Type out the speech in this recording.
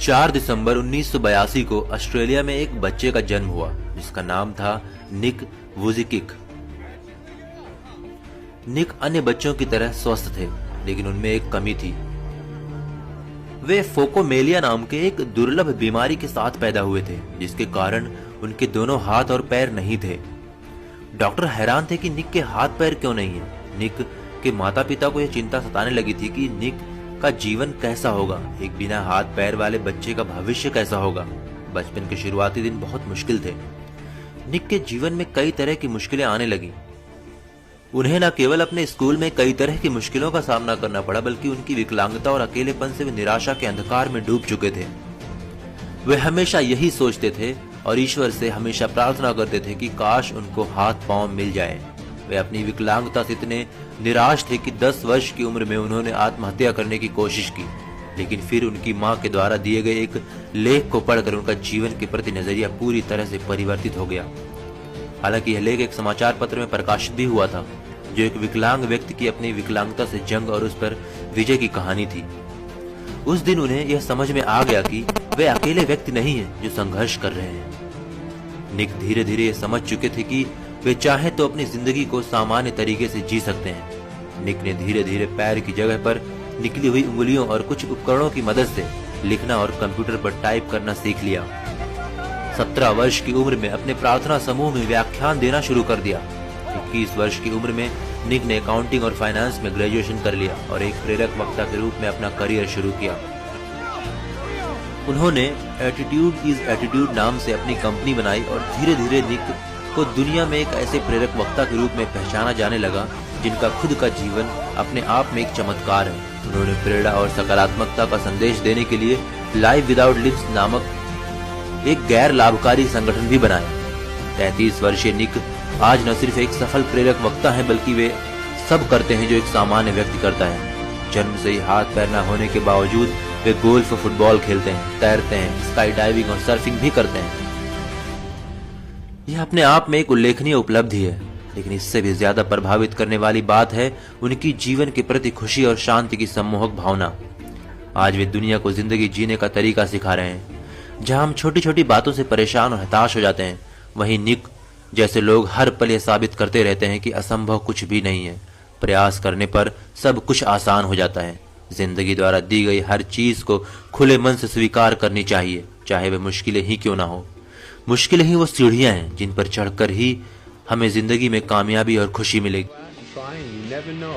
4 दिसंबर 1982 को ऑस्ट्रेलिया में एक बच्चे का जन्म हुआ जिसका नाम था निक वुजिकिक। निक अन्य बच्चों की तरह स्वस्थ थे, लेकिन उनमें एक कमी थी। वे फोकोमेलिया नाम के एक दुर्लभ बीमारी के साथ पैदा हुए थे, जिसके कारण उनके दोनों हाथ और पैर नहीं थे। डॉक्टर हैरान थे कि निक के हाथ पैर क्यों नहीं है। निक के माता पिता को यह चिंता सताने लगी थी कि निक का जीवन कैसा होगा, एक बिना हाथ पैर वाले बच्चे का भविष्य कैसा होगा। बचपन के शुरुआती दिन बहुत मुश्किल थे। निक के जीवन में कई तरह की मुश्किलें आने लगी। उन्हें न केवल अपने स्कूल में कई तरह की मुश्किलों का सामना करना पड़ा, बल्कि उनकी विकलांगता और अकेलेपन से वे निराशा के अंधकार में डूब चुके थे। वे हमेशा यही सोचते थे और ईश्वर से हमेशा प्रार्थना करते थे कि काश उनको हाथ पांव मिल जाए। वे अपनी विकलांगता से इतने निराश थे कि 10 वर्ष की उम्र में उन्होंने आत्महत्या करने की कोशिश की, लेकिन फिर उनकी मां के द्वारा दिए गए एक लेख को पढ़कर उनका जीवन के प्रति नजरिया पूरी तरह से परिवर्तित हो गया। हालांकि यह लेख एक समाचार पत्र में प्रकाशित भी हुआ था, जो एक विकलांग व्यक्ति की अपनी विकलांगता से जंग और उस पर विजय की कहानी थी। उस दिन उन्हें यह समझ में आ गया कि वे अकेले व्यक्ति नहीं हैं जो संघर्ष कर रहे हैं। निक धीरे धीरे ये समझ चुके थे कि वे चाहे तो अपनी जिंदगी को सामान्य तरीके से जी सकते हैं। निक ने धीरे धीरे पैर की जगह पर निकली हुई उंगलियों और कुछ उपकरणों की मदद से लिखना और कंप्यूटर पर टाइप करना सीख लिया। 17 वर्ष की उम्र में अपने प्रार्थना समूह में व्याख्यान देना शुरू कर दिया। 21 वर्ष की उम्र में निक ने अकाउंटिंग और फाइनेंस में ग्रेजुएशन कर लिया और एक प्रेरक वक्ता के रूप में अपना करियर शुरू किया। उन्होंने एटीट्यूड इज एटीट्यूड नाम से अपनी कंपनी बनाई और धीरे धीरे निक को दुनिया में एक ऐसे प्रेरक वक्ता के रूप में पहचाना जाने लगा जिनका खुद का जीवन अपने आप में एक चमत्कार है। उन्होंने प्रेरणा और सकारात्मकता का संदेश देने के लिए लाइफ विदाउट लिम्स नामक एक गैर लाभकारी संगठन भी बनाया। 33 वर्षीय निक आज न सिर्फ एक सफल प्रेरक वक्ता है, बल्कि वे सब करते हैं जो एक सामान्य व्यक्ति करता है। जन्म से ही हाथ पैर न होने के बावजूद वे गोल्फ, फुटबॉल खेलते हैं, तैरते हैं, स्काई डाइविंग और सर्फिंग भी करते हैं। यह अपने आप में एक उल्लेखनीय उपलब्धि है, लेकिन इससे भी ज्यादा प्रभावित करने वाली बात है उनकी जीवन के प्रति खुशी और शांति की सम्मोहक भावना। आज वे दुनिया को जिंदगी जीने का तरीका सिखा रहे हैं। जहां हम छोटी छोटी बातों से परेशान और हताश हो जाते हैं, वहीं निक जैसे लोग हर पल यह साबित करते रहते हैं कि असंभव कुछ भी नहीं है। प्रयास करने पर सब कुछ आसान हो जाता है। जिंदगी द्वारा दी गई हर चीज को खुले मन से स्वीकार करनी चाहिए, चाहे वे मुश्किलें ही क्यों ना हो। मुश्किलें ही वो सीढ़ियां हैं जिन पर चढ़कर ही हमें जिंदगी में कामयाबी और खुशी मिलेगी।